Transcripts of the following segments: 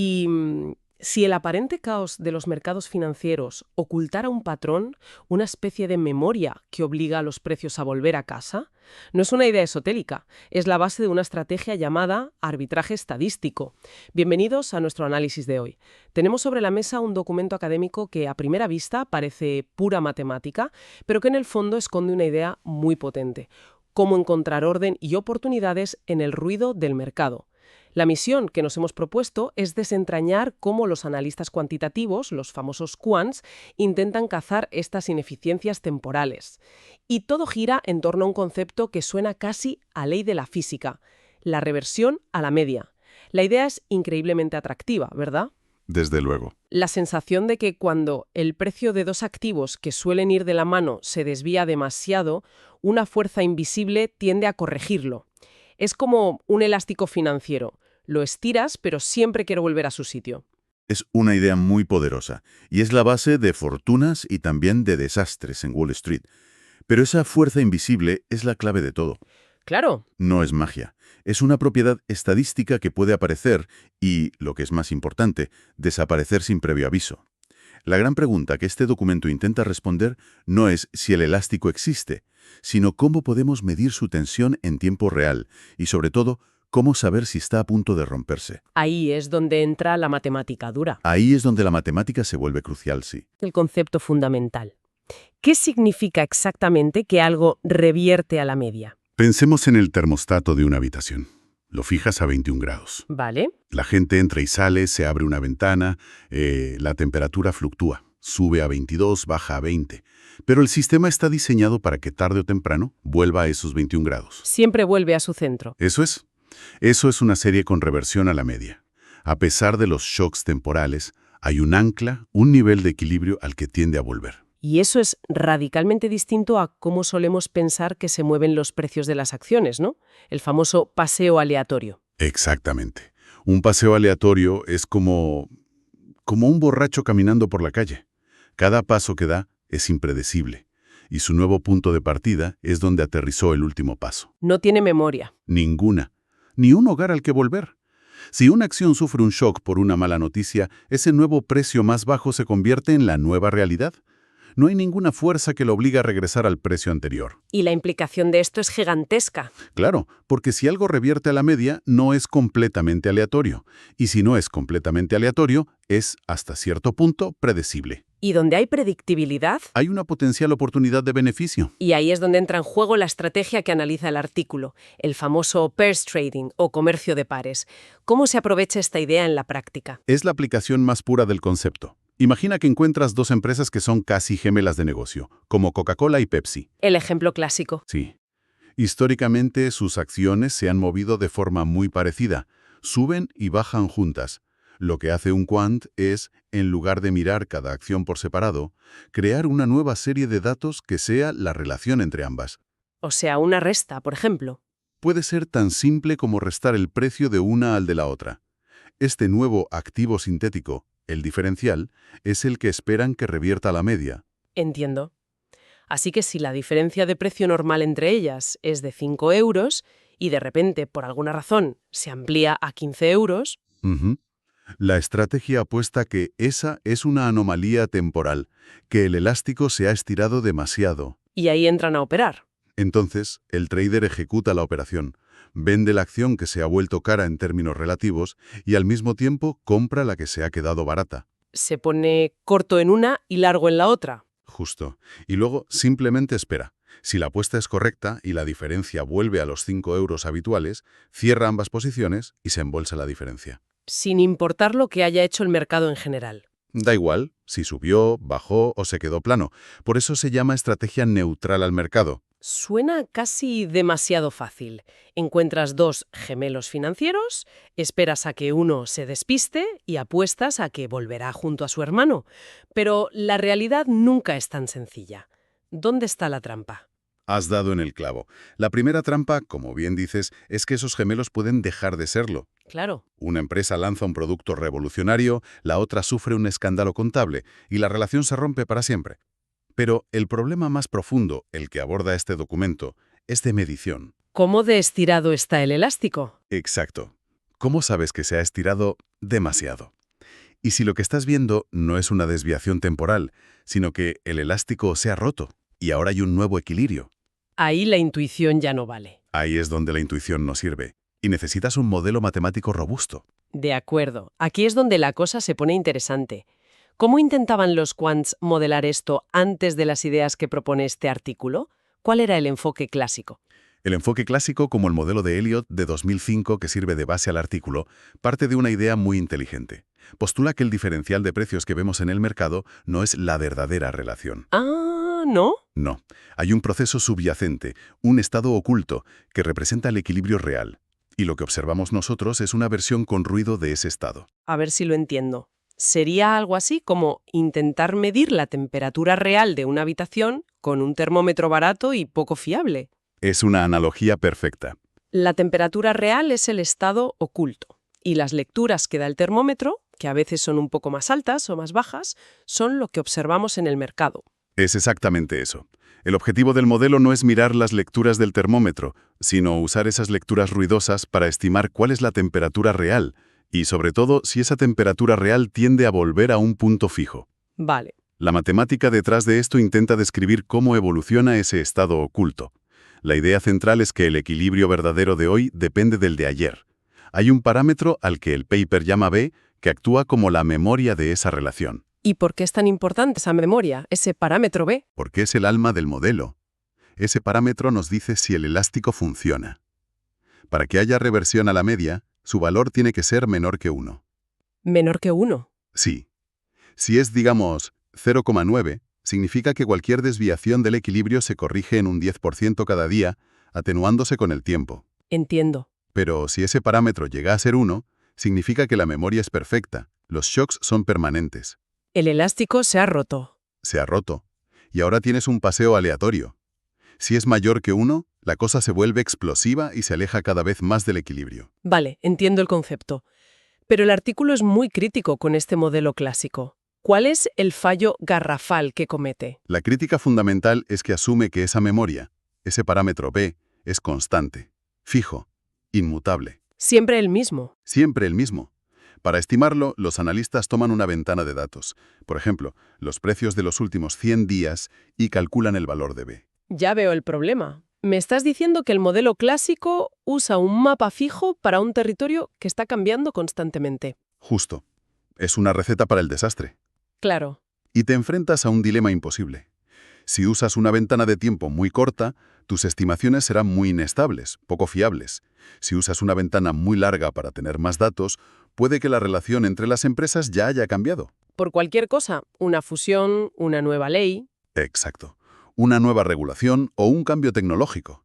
Y si el aparente caos de los mercados financieros ocultara un patrón, una especie de memoria que obliga a los precios a volver a casa, no es una idea esotérica, es la base de una estrategia llamada arbitraje estadístico. Bienvenidos a nuestro análisis de hoy. Tenemos sobre la mesa un documento académico que a primera vista parece pura matemática, pero que en el fondo esconde una idea muy potente: cómo encontrar orden y oportunidades en el ruido del mercado. La misión que nos hemos propuesto es desentrañar cómo los analistas cuantitativos, los famosos quants, intentan cazar estas ineficiencias temporales. Y todo gira en torno a un concepto que suena casi a ley de la física: la reversión a la media. La idea es increíblemente atractiva, ¿verdad? Desde luego. La sensación de que cuando el precio de dos activos que suelen ir de la mano se desvía demasiado, una fuerza invisible tiende a corregirlo. Es como un elástico financiero. Lo estiras, pero siempre quiere volver a su sitio. Es una idea muy poderosa y es la base de fortunas y también de desastres en Wall Street. Pero esa fuerza invisible es la clave de todo. Claro. No es magia. Es una propiedad estadística que puede aparecer y, lo que es más importante, desaparecer sin previo aviso. La gran pregunta que este documento intenta responder no es si el elástico existe, sino cómo podemos medir su tensión en tiempo real y, sobre todo, cómo saber si está a punto de romperse. Ahí es donde entra la matemática dura. Ahí es donde la matemática se vuelve crucial, sí. El concepto fundamental. ¿Qué significa exactamente que algo revierte a la media? Pensemos en el termostato de una habitación. Lo fijas a 21 grados. ¿Vale? La gente entra y sale, se abre una ventana, la temperatura fluctúa. Sube a 22, baja a 20. Pero el sistema está diseñado para que tarde o temprano vuelva a esos 21 grados. Siempre vuelve a su centro. Eso es. Eso es una serie con reversión a la media. A pesar de los shocks temporales, hay un ancla, un nivel de equilibrio al que tiende a volver. Y eso es radicalmente distinto a cómo solemos pensar que se mueven los precios de las acciones, ¿no? El famoso paseo aleatorio. Exactamente. Un paseo aleatorio es como un borracho caminando por la calle. Cada paso que da es impredecible, y su nuevo punto de partida es donde aterrizó el último paso. No tiene memoria. Ninguna. Ni un hogar al que volver. Si una acción sufre un shock por una mala noticia, ese nuevo precio más bajo se convierte en la nueva realidad. No hay ninguna fuerza que lo obligue a regresar al precio anterior. Y la implicación de esto es gigantesca. Claro, porque si algo revierte a la media, no es completamente aleatorio. Y si no es completamente aleatorio, es, hasta cierto punto, predecible. Y donde hay predictibilidad, Hay una potencial oportunidad de beneficio. y ahí es donde entra en juego la estrategia que analiza el artículo, el famoso pairs trading o comercio de pares. ¿Cómo se aprovecha esta idea en la práctica? Es la aplicación más pura del concepto. Imagina que encuentras dos empresas que son casi gemelas de negocio, como Coca-Cola y Pepsi. El ejemplo clásico. Sí. Históricamente, sus acciones se han movido de forma muy parecida. Suben y bajan juntas. Lo que hace un quant es, en lugar de mirar cada acción por separado, crear una nueva serie de datos que sea la relación entre ambas. O sea, una resta, por ejemplo. Puede ser tan simple como restar el precio de una al de la otra. Este nuevo activo sintético, el diferencial, es el que esperan que revierta a la media. Entiendo. Así que si la diferencia de precio normal entre ellas es de 5 euros y de repente, por alguna razón, se amplía a 15 euros, Ujú. La estrategia apuesta que esa es una anomalía temporal, que el elástico se ha estirado demasiado. y ahí entran a operar. Entonces, el trader ejecuta la operación, vende la acción que se ha vuelto cara en términos relativos y al mismo tiempo compra la que se ha quedado barata. Se pone corto en una y largo en la otra. Justo. Y luego simplemente espera. Si la apuesta es correcta y la diferencia vuelve a los 5 euros habituales, cierra ambas posiciones y se embolsa la diferencia. Sin importar lo que haya hecho el mercado en general. Da igual si subió, bajó o se quedó plano. Por eso se llama estrategia neutral al mercado. Suena casi demasiado fácil. Encuentras dos gemelos financieros, esperas a que uno se despiste y apuestas a que volverá junto a su hermano. Pero la realidad nunca es tan sencilla. ¿Dónde está la trampa? Has dado en el clavo. La primera trampa, como bien dices, es que esos gemelos pueden dejar de serlo. Claro. Una empresa lanza un producto revolucionario, la otra sufre un escándalo contable y la relación se rompe para siempre. Pero el problema más profundo, el que aborda este documento, es de medición. ¿Cómo de estirado está el elástico? Exacto. ¿Cómo sabes que se ha estirado demasiado? Y si lo que estás viendo no es una desviación temporal, sino que el elástico se ha roto y ahora hay un nuevo equilibrio. Ahí la intuición ya no vale. Ahí es donde la intuición no sirve. Y necesitas un modelo matemático robusto. De acuerdo. Aquí es donde la cosa se pone interesante. ¿Cómo intentaban los quants modelar esto antes de las ideas que propone este artículo? ¿Cuál era el enfoque clásico? El enfoque clásico, como el modelo de Elliott de 2005 que sirve de base al artículo, parte de una idea muy inteligente. Postula que el diferencial de precios que vemos en el mercado no es la verdadera relación. Ah, ¿no? No, hay un proceso subyacente, un estado oculto, que representa el equilibrio real. Y lo que observamos nosotros es una versión con ruido de ese estado. A ver si lo entiendo. Sería algo así como intentar medir la temperatura real de una habitación con un termómetro barato y poco fiable. Es una analogía perfecta. La temperatura real es el estado oculto, y las lecturas que da el termómetro, que a veces son un poco más altas o más bajas, son lo que observamos en el mercado. Es exactamente eso. El objetivo del modelo no es mirar las lecturas del termómetro, sino usar esas lecturas ruidosas para estimar cuál es la temperatura real, y sobre todo si esa temperatura real tiende a volver a un punto fijo. Vale. La matemática detrás de esto intenta describir cómo evoluciona ese estado oculto. La idea central es que el equilibrio verdadero de hoy depende del de ayer. Hay un parámetro al que el paper llama B, que actúa como la memoria de esa relación. ¿Y por qué es tan importante esa memoria, ese parámetro B? Porque es el alma del modelo. Ese parámetro nos dice si el elástico funciona. Para que haya reversión a la media, su valor tiene que ser menor que 1. Menor que 1. Sí. Si es, digamos, 0,9, significa que cualquier desviación del equilibrio se corrige en un 10% cada día, atenuándose con el tiempo. Entiendo. Pero si ese parámetro llega a ser 1, significa que la memoria es perfecta, los shocks son permanentes. El elástico se ha roto. Se ha roto. Y ahora tienes un paseo aleatorio. Si es mayor que 1, la cosa se vuelve explosiva y se aleja cada vez más del equilibrio. Vale, entiendo el concepto. Pero el artículo es muy crítico con este modelo clásico. ¿Cuál es el fallo garrafal que comete? La crítica fundamental es que asume que esa memoria, ese parámetro B, es constante, fijo, inmutable. Siempre el mismo. Siempre el mismo. Para estimarlo, los analistas toman una ventana de datos, por ejemplo, los precios de los últimos 100 días, y calculan el valor de B. Ya veo el problema. Me estás diciendo que el modelo clásico usa un mapa fijo para un territorio que está cambiando constantemente. Justo. Es una receta para el desastre. Claro. Y te enfrentas a un dilema imposible. Si usas una ventana de tiempo muy corta, tus estimaciones serán muy inestables, poco fiables. Si usas una ventana muy larga para tener más datos, puede que la relación entre las empresas ya haya cambiado. Por cualquier cosa, una fusión, una nueva ley. Exacto. Una nueva regulación o un cambio tecnológico.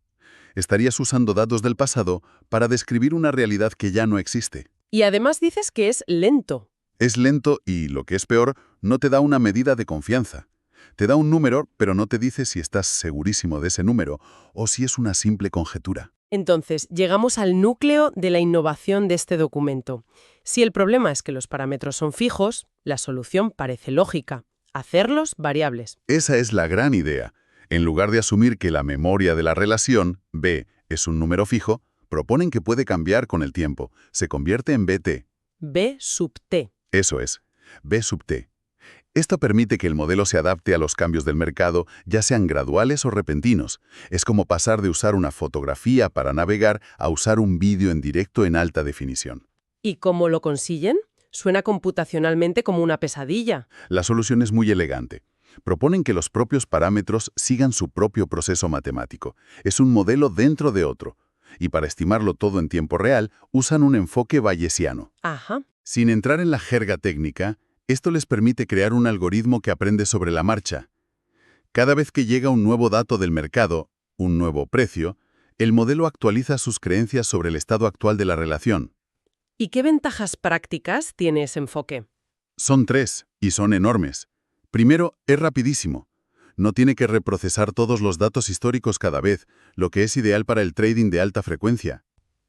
Estarías usando datos del pasado para describir una realidad que ya no existe. Y además dices que es lento. Es lento y, lo que es peor, no te da una medida de confianza. Te da un número, pero no te dice si estás segurísimo de ese número o si es una simple conjetura. Entonces, llegamos al núcleo de la innovación de este documento. Si el problema es que los parámetros son fijos, la solución parece lógica: hacerlos variables. Esa es la gran idea. En lugar de asumir que la memoria de la relación, B, es un número fijo, proponen que puede cambiar con el tiempo. Se convierte en BT. B sub T. Eso es, B sub T. Esto permite que el modelo se adapte a los cambios del mercado, ya sean graduales o repentinos. Es como pasar de usar una fotografía para navegar a usar un vídeo en directo en alta definición. ¿Y cómo lo consiguen? Suena computacionalmente como una pesadilla. La solución es muy elegante. Proponen que los propios parámetros sigan su propio proceso matemático. Es un modelo dentro de otro. Y para estimarlo todo en tiempo real, usan un enfoque bayesiano. Ajá. Sin entrar en la jerga técnica, esto les permite crear un algoritmo que aprende sobre la marcha. Cada vez que llega un nuevo dato del mercado, un nuevo precio, el modelo actualiza sus creencias sobre el estado actual de la relación. ¿Y qué ventajas prácticas tiene ese enfoque? Son 3, y son enormes. Primero, es rapidísimo. No tiene que reprocesar todos los datos históricos cada vez, lo que es ideal para el trading de alta frecuencia.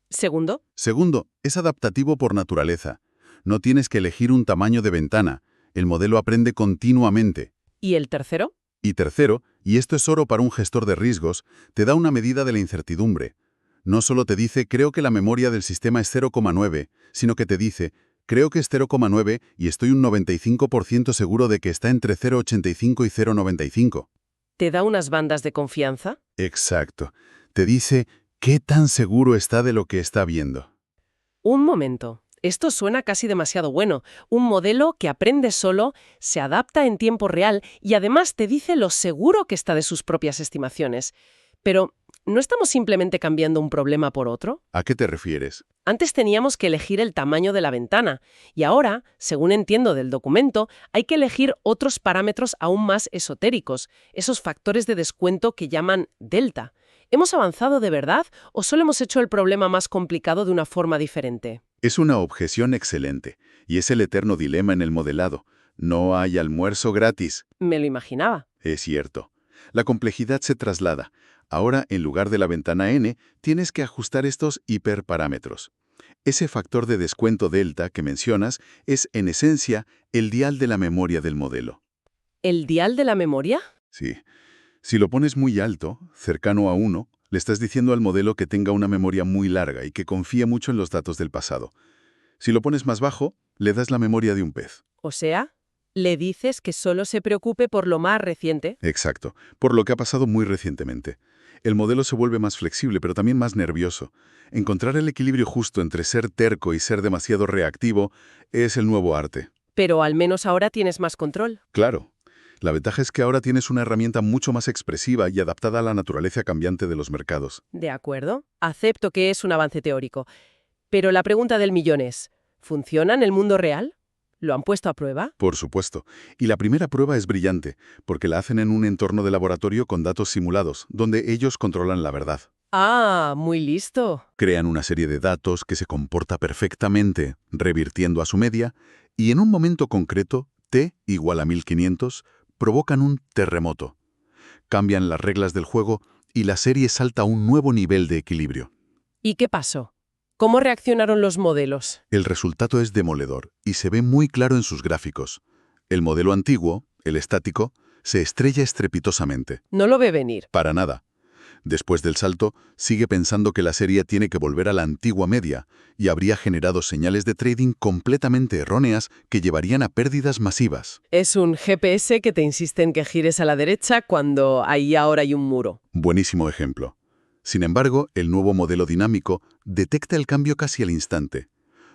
Segundo. Segundo, es adaptativo por naturaleza. No tienes que elegir un tamaño de ventana. El modelo aprende continuamente. ¿Y el tercero? Y tercero, y esto es oro para un gestor de riesgos, te da una medida de la incertidumbre. No solo te dice creo que la memoria del sistema es 0,9, sino que te dice creo que es 0,9 y estoy un 95% seguro de que está entre 0,85 y 0,95. ¿Te da unas bandas de confianza? Exacto. Te dice qué tan seguro está de lo que está viendo. Un momento. Esto suena casi demasiado bueno. Un modelo que aprende solo, se adapta en tiempo real y además te dice lo seguro que está de sus propias estimaciones. Pero, ¿no estamos simplemente cambiando un problema por otro? ¿A qué te refieres? Antes teníamos que elegir el tamaño de la ventana y ahora, según entiendo del documento, hay que elegir otros parámetros aún más esotéricos, esos factores de descuento que llaman delta. ¿Hemos avanzado de verdad o solo hemos hecho el problema más complicado de una forma diferente? Es una objeción excelente, y es el eterno dilema en el modelado. No hay almuerzo gratis. Me lo imaginaba. Es cierto. La complejidad se traslada. Ahora, en lugar de la ventana n, tienes que ajustar estos hiperparámetros. Ese factor de descuento delta que mencionas es, en esencia, el dial de la memoria del modelo. ¿El dial de la memoria? Sí. Si lo pones muy alto, cercano a 1, le estás diciendo al modelo que tenga una memoria muy larga y que confíe mucho en los datos del pasado. Si lo pones más bajo, le das la memoria de un pez. O sea, le dices que solo se preocupe por lo más reciente. Exacto, por lo que ha pasado muy recientemente. El modelo se vuelve más flexible, pero también más nervioso. Encontrar el equilibrio justo entre ser terco y ser demasiado reactivo es el nuevo arte. Pero al menos ahora tienes más control. Claro. La ventaja es que ahora tienes una herramienta mucho más expresiva y adaptada a la naturaleza cambiante de los mercados. De acuerdo. Acepto que es un avance teórico. Pero la pregunta del millón es, ¿funciona en el mundo real? ¿Lo han puesto a prueba? Por supuesto. Y la primera prueba es brillante, porque la hacen en un entorno de laboratorio con datos simulados, donde ellos controlan la verdad. Ah, muy listo. Crean una serie de datos que se comporta perfectamente, revirtiendo a su media, y en un momento concreto, t igual a 1500, provocan un terremoto. Cambian las reglas del juego y la serie salta a un nuevo nivel de equilibrio. ¿Y qué pasó? ¿Cómo reaccionaron los modelos? El resultado es demoledor y se ve muy claro en sus gráficos. El modelo antiguo, el estático, se estrella estrepitosamente. No lo ve venir. Para nada. Después del salto, sigue pensando que la serie tiene que volver a la antigua media y habría generado señales de trading completamente erróneas que llevarían a pérdidas masivas. Es un GPS que te insiste en que gires a la derecha cuando ahí ahora hay un muro. Buenísimo ejemplo. Sin embargo, el nuevo modelo dinámico detecta el cambio casi al instante.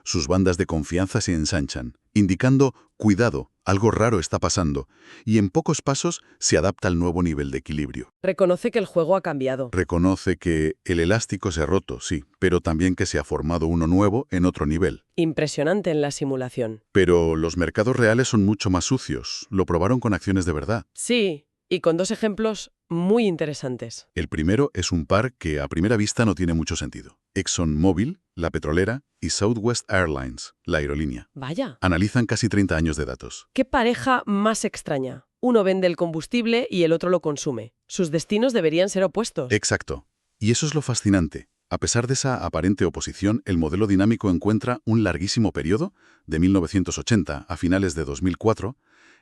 Sus bandas de confianza se ensanchan, indicando «cuidado, algo raro está pasando», y en pocos pasos se adapta al nuevo nivel de equilibrio. Reconoce que el juego ha cambiado. Reconoce que el elástico se ha roto, sí, pero también que se ha formado uno nuevo en otro nivel. Impresionante en la simulación. Pero los mercados reales son mucho más sucios. Lo probaron con acciones de verdad. Sí, y con dos ejemplos muy interesantes. El primero es un par que a primera vista no tiene mucho sentido. ExxonMobil, la petrolera, y Southwest Airlines, la aerolínea. Vaya. Analizan casi 30 años de datos. ¿Qué pareja más extraña? Uno vende el combustible y el otro lo consume. Sus destinos deberían ser opuestos. Exacto. Y eso es lo fascinante. A pesar de esa aparente oposición, el modelo dinámico encuentra un larguísimo periodo, de 1980 a finales de 2004,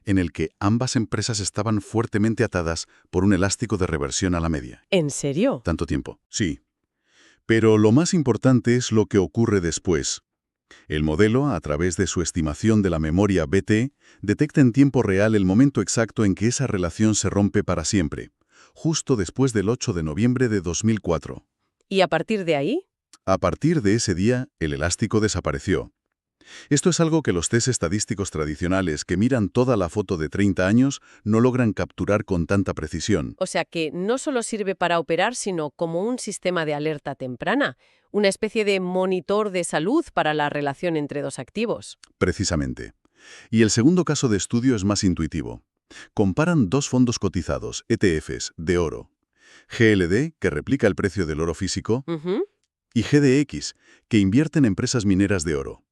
en el que ambas empresas estaban fuertemente atadas por un elástico de reversión a la media. ¿En serio? ¿Tanto tiempo? Sí. Pero lo más importante es lo que ocurre después. El modelo, a través de su estimación de la memoria BT, detecta en tiempo real el momento exacto en que esa relación se rompe para siempre, justo después del 8 de noviembre de 2004. ¿Y a partir de ahí? A partir de ese día, el elástico desapareció. Esto es algo que los test estadísticos tradicionales que miran toda la foto de 30 años no logran capturar con tanta precisión. O sea que no solo sirve para operar, sino como un sistema de alerta temprana, una especie de monitor de salud para la relación entre dos activos. Precisamente. Y el segundo caso de estudio es más intuitivo. Comparan dos fondos cotizados, ETFs, de oro. GLD, que replica el precio del oro físico, y GDX, que invierte en empresas mineras de oro.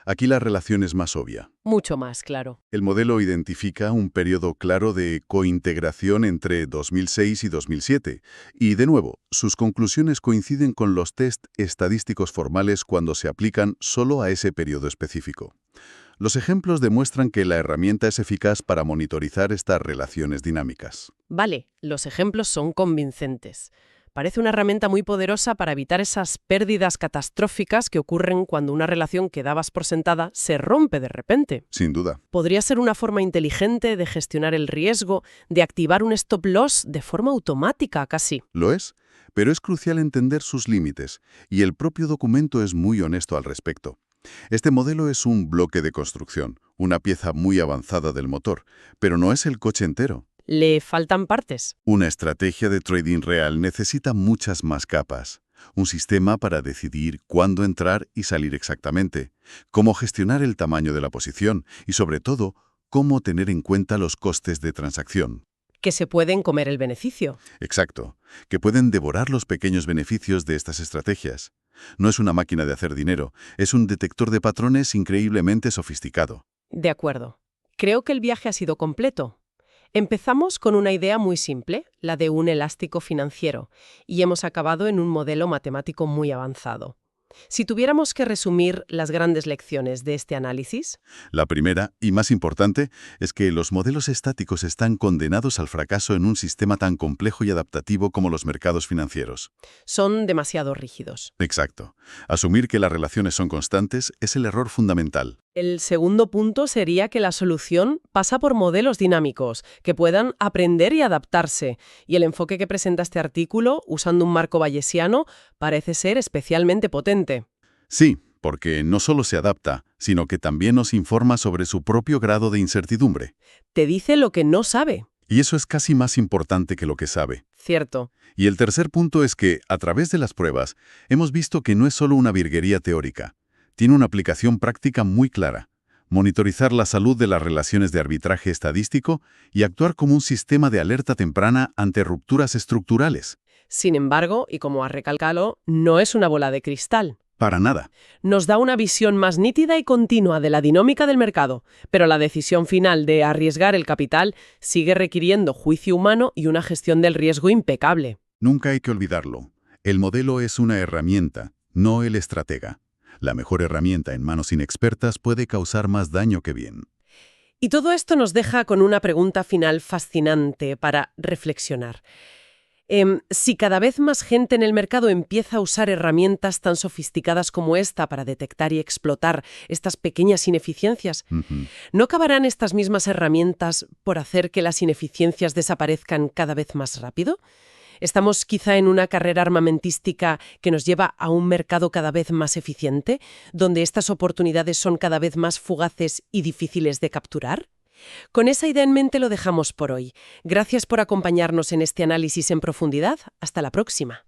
Aquí la relación es más obvia. Mucho más, claro. El modelo identifica un periodo claro de cointegración entre 2006 y 2007. Y, de nuevo, sus conclusiones coinciden con los test estadísticos formales cuando se aplican solo a ese periodo específico. Los ejemplos demuestran que la herramienta es eficaz para monitorizar estas relaciones dinámicas. Vale, los ejemplos son convincentes. Parece una herramienta muy poderosa para evitar esas pérdidas catastróficas que ocurren cuando una relación que dabas por sentada se rompe de repente. Sin duda. Podría ser una forma inteligente de gestionar el riesgo, de activar un stop loss de forma automática casi. Lo es, pero es crucial entender sus límites, y el propio documento es muy honesto al respecto. Este modelo es un bloque de construcción, una pieza muy avanzada del motor, pero no es el coche entero. Le faltan partes. Una estrategia de trading real necesita muchas más capas. Un sistema para decidir cuándo entrar y salir exactamente, cómo gestionar el tamaño de la posición y, sobre todo, cómo tener en cuenta los costes de transacción. Que se pueden comer el beneficio. Exacto, que pueden devorar los pequeños beneficios de estas estrategias. No es una máquina de hacer dinero, es un detector de patrones increíblemente sofisticado. De acuerdo. Creo que el viaje ha sido completo. Empezamos con una idea muy simple, la de un elástico financiero, y hemos acabado en un modelo matemático muy avanzado. Si tuviéramos que resumir las grandes lecciones de este análisis, La primera, y más importante, es que los modelos estáticos están condenados al fracaso en un sistema tan complejo y adaptativo como los mercados financieros. son demasiado rígidos. Exacto. Asumir que las relaciones son constantes es el error fundamental. El segundo punto sería que la solución pasa por modelos dinámicos, que puedan aprender y adaptarse, y el enfoque que presenta este artículo, usando un marco bayesiano, parece ser especialmente potente. Sí, porque no solo se adapta, sino que también nos informa sobre su propio grado de incertidumbre. Te dice lo que no sabe. Y eso es casi más importante que lo que sabe. Cierto. Y el tercer punto es que, a través de las pruebas, hemos visto que no es solo una virguería teórica. Tiene una aplicación práctica muy clara. Monitorizar la salud de las relaciones de arbitraje estadístico y actuar como un sistema de alerta temprana ante rupturas estructurales. Sin embargo, y como has recalcado, no es una bola de cristal. Para nada. Nos da una visión más nítida y continua de la dinámica del mercado, pero la decisión final de arriesgar el capital sigue requiriendo juicio humano y una gestión del riesgo impecable. Nunca hay que olvidarlo. El modelo es una herramienta, no el estratega. La mejor herramienta en manos inexpertas puede causar más daño que bien. Y todo esto nos deja con una pregunta final fascinante para reflexionar. Si cada vez más gente en el mercado empieza a usar herramientas tan sofisticadas como esta para detectar y explotar estas pequeñas ineficiencias, ¿no acabarán estas mismas herramientas por hacer que las ineficiencias desaparezcan cada vez más rápido? ¿Estamos quizá en una carrera armamentística que nos lleva a un mercado cada vez más eficiente, donde estas oportunidades son cada vez más fugaces y difíciles de capturar? Con esa idea en mente lo dejamos por hoy. Gracias por acompañarnos en este análisis en profundidad. Hasta la próxima.